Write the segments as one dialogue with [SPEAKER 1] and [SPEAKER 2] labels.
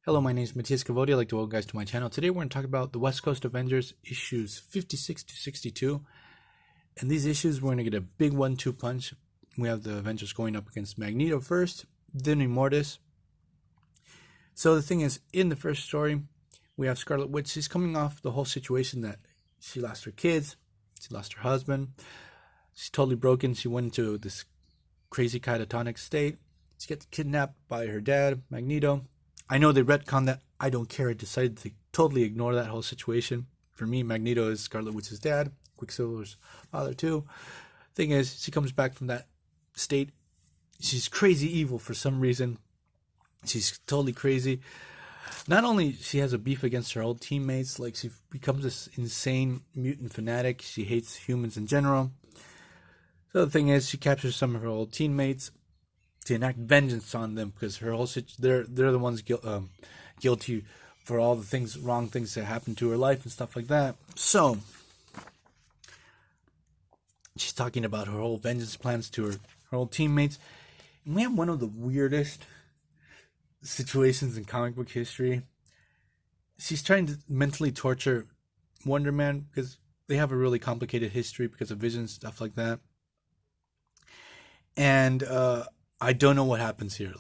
[SPEAKER 1] Hello, my name is Matthias Cavodi. I'd like to welcome you guys to my channel. Today we're going to talk about the West Coast Avengers issues 56 to 62. And these issues, we're going to get a big 1-2 punch. We have the Avengers going up against Magneto first, then Immortus. So the thing is, in the first story, we have Scarlet Witch. She's coming off the whole situation that she lost her kids, she lost her husband. She's totally broken. She went into this crazy catatonic state. She gets kidnapped by her dad, Magneto. I know they retconned that. I don't care. I decided to totally ignore that whole situation. For me, Magneto is Scarlet Witch's dad, Quicksilver's father too. Thing is, she comes back from that state. She's crazy evil for some reason. She's totally crazy. Not only she has a beef against her old teammates, like she becomes this insane mutant fanatic. She hates humans in general. So the thing is, she captures some of her old teammates to enact vengeance on them because her whole they're the ones guilty for all the wrong things that happened to her life and stuff like that. So she's talking about her whole vengeance plans to her old teammates. And we have one of the weirdest situations in comic book history. She's trying to mentally torture Wonder Man because they have a really complicated history because of vision, stuff like that. And I don't know what happens here.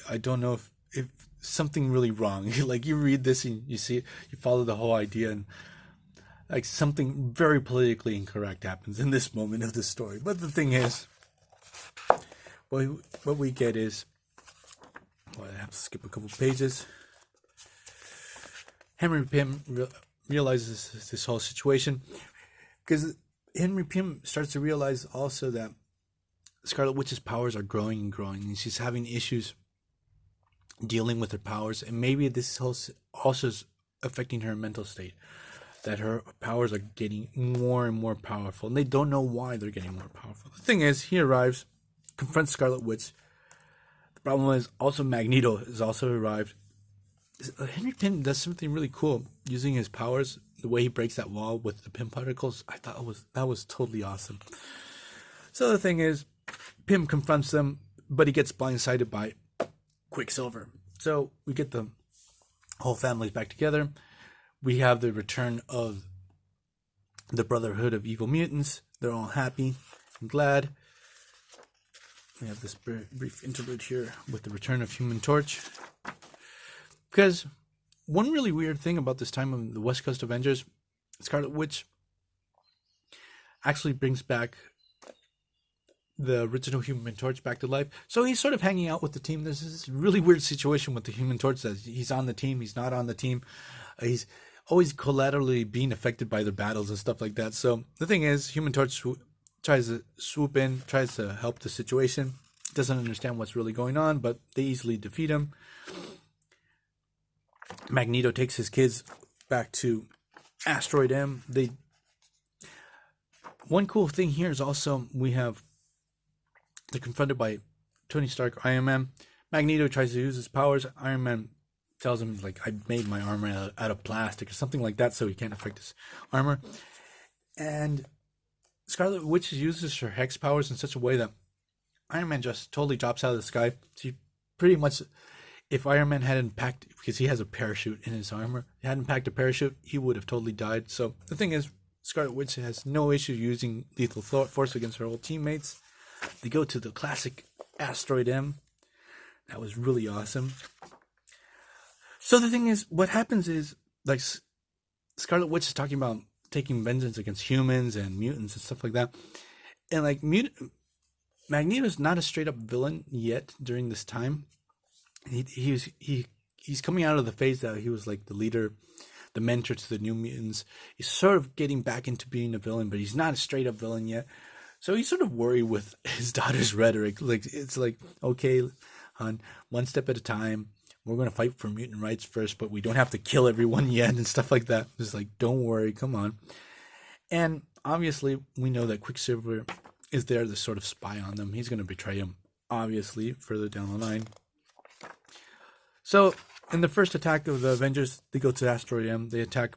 [SPEAKER 1] I don't know if something really wrong. Like you read this and you see it, you follow the whole idea, and like something very politically incorrect happens in this moment of the story. But the thing is, what we get is, I have to skip a couple pages. Henry Pym realizes this whole situation because Henry Pym starts to realize also that Scarlet Witch's powers are growing and growing, and she's having issues dealing with her powers, and maybe this also is affecting her mental state, that her powers are getting more and more powerful, and they don't know why they're getting more powerful. The thing is, he arrives, confronts Scarlet Witch. The problem is also Magneto has also arrived. Henry Pym does something really cool using his powers, the way he breaks that wall with the Pym particles. I thought that was totally awesome. So the thing is, Pym confronts them, but he gets blindsided by Quicksilver. So we get the whole families back together. We have the return of the Brotherhood of Evil Mutants. They're all happy and glad. We have this brief interlude here with the return of Human Torch. Because one really weird thing about this time of the West Coast Avengers, Scarlet Witch actually brings back the original Human Torch back to life. So he's sort of hanging out with the team. There's this really weird situation with the Human Torch that he's on the team, he's not on the team. He's always collaterally being affected by the battles and stuff like that. So the thing is, Human Torch tries to swoop in, tries to help the situation. Doesn't understand what's really going on, but they easily defeat him. Magneto takes his kids back to Asteroid M. One cool thing here is also they're confronted by Tony Stark, Iron Man. Magneto tries to use his powers. Iron Man tells him, I made my armor out of plastic or something like that, so he can't affect his armor. And Scarlet Witch uses her hex powers in such a way that Iron Man just totally drops out of the sky. She pretty much, if Iron Man hadn't packed, because he has a parachute in his armor, he hadn't packed a parachute, he would have totally died. So the thing is, Scarlet Witch has no issue using lethal force against her old teammates. They go to the classic Asteroid M. That was really awesome. So the thing is, what happens is, Scarlet Witch is talking about taking vengeance against humans and mutants and stuff like that. And Magneto's not a straight up villain yet during this time. He's coming out of the phase that he was the leader, the mentor to the New Mutants. He's sort of getting back into being a villain, but he's not a straight up villain yet. So he's sort of worried with his daughter's rhetoric. Okay, hon, one step at a time. We're going to fight for mutant rights first, but we don't have to kill everyone yet and stuff like that. Just don't worry, come on. And obviously, we know that Quicksilver is there to sort of spy on them. He's going to betray him, obviously, further down the line. So, in the first attack of the Avengers, they go to Asteroid M. They attack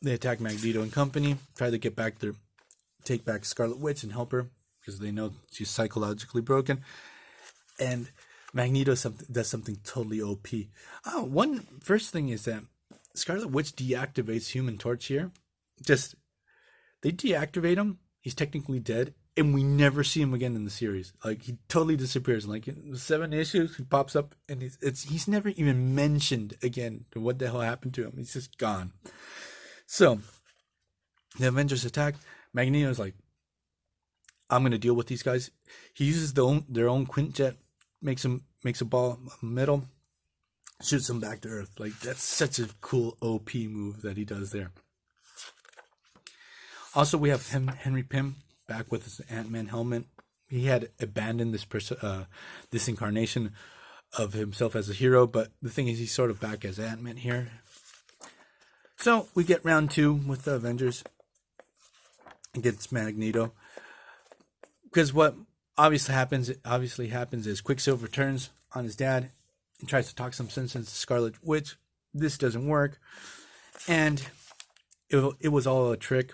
[SPEAKER 1] Magneto and company, try to take back Scarlet Witch and help her because they know she's psychologically broken. And Magneto does something totally OP. One first thing is that Scarlet Witch deactivates Human Torch here. Just they deactivate him. He's technically dead, and we never see him again in the series. Like he totally disappears. Like in 7 issues, he pops up, and he's never even mentioned again. What the hell happened to him? He's just gone. So the Avengers attack. Magneto's like, I'm gonna deal with these guys. He uses their own Quintjet, makes a ball of metal, shoots them back to Earth. Like that's such a cool OP move that he does there. Also, we have Henry Pym back with his Ant-Man helmet. He had abandoned this incarnation of himself as a hero, but the thing is, he's sort of back as Ant-Man here. So we get round 2 with the Avengers against Magneto. Because what obviously happens is Quicksilver turns on his dad and tries to talk some sense into Scarlet Witch. This doesn't work, and it was all a trick.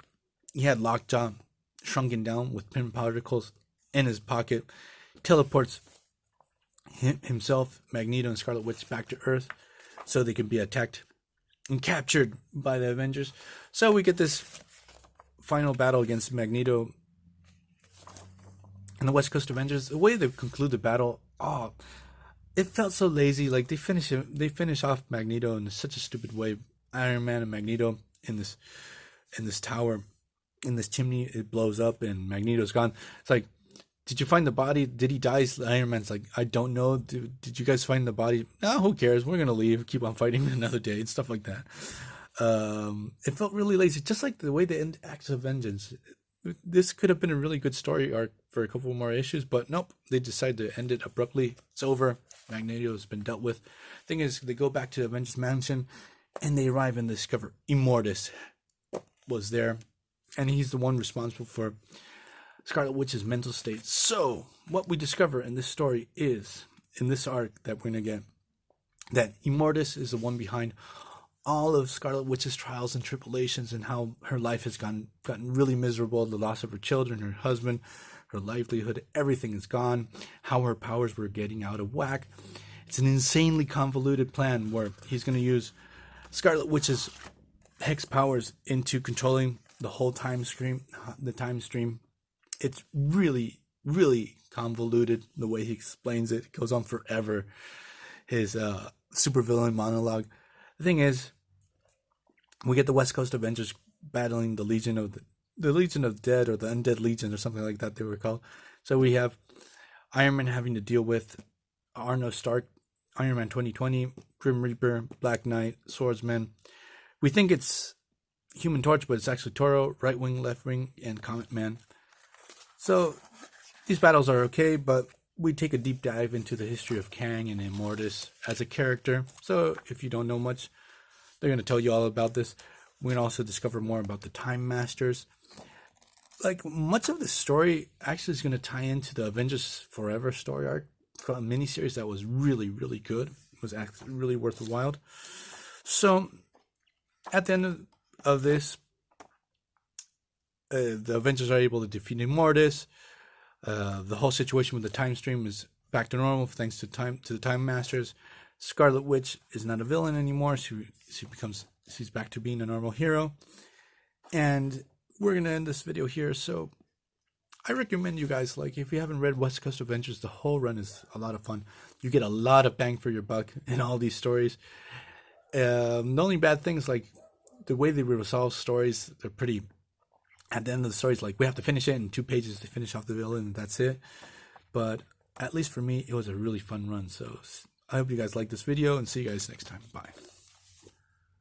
[SPEAKER 1] He had Lockjaw shrunken down with pin particles in his pocket, teleports himself, Magneto, and Scarlet Witch back to Earth so they can be attacked and captured by the Avengers. So we get this final battle against Magneto and the West Coast Avengers. The way they conclude the battle, it felt so lazy. Like they finish off Magneto in such a stupid way. Iron Man and Magneto in this tower, in this chimney, it blows up and Magneto's gone. It's like, did you find the body? Did he die? Iron Man's like, I don't know. Did you guys find the body? No, who cares? We're gonna leave. Keep on fighting another day and stuff like that. It felt really lazy, just like the way they end Acts of Vengeance. This could have been a really good story arc for a couple more issues, but nope, they decided to end it abruptly. It's over. Magneto has been dealt with. Thing is, they go back to the Avengers Mansion, and they arrive and discover Immortus was there, and he's the one responsible for Scarlet Witch's mental state. So, what we discover in this story is, in this arc that we're going to get, that Immortus is the one behind all of Scarlet Witch's trials and tribulations and how her life has gotten really miserable, the loss of her children, her husband, her livelihood, everything is gone, how her powers were getting out of whack. It's an insanely convoluted plan where he's going to use Scarlet Witch's hex powers into controlling the whole time stream. It's really, really convoluted the way he explains it. It goes on forever. His supervillain monologue. The thing is, we get the West Coast Avengers battling the Legion of Dead, or the Undead Legion, or something like that they were called. So we have Iron Man having to deal with Arno Stark, Iron Man 2020, Grim Reaper, Black Knight, Swordsman. We think it's Human Torch, but it's actually Toro, Right Wing, Left Wing, and Comet Man. So these battles are okay, but we take a deep dive into the history of Kang and Immortus as a character. So if you don't know much, they're going to tell you all about this. We're going to also discover more about the Time Masters. Like, much of the story actually is going to tie into the Avengers Forever story arc, a miniseries that was really, really good. It was actually really worth the while. So, at the end of this, the Avengers are able to defeat Immortus. The whole situation with the time stream is back to normal thanks to the Time Masters. Scarlet Witch is not a villain anymore. She's back to being a normal hero. And we're gonna end this video here. So I recommend you guys, like, if you haven't read West Coast Avengers, the whole run is a lot of fun. You get a lot of bang for your buck in all these stories. The only bad thing is, like, the way they resolve stories, they're pretty. At the end of the story, it's like, we have to finish it in 2 pages to finish off the villain, and that's it. But at least for me, it was a really fun run. So I hope you guys like this video, and see you guys next time. Bye.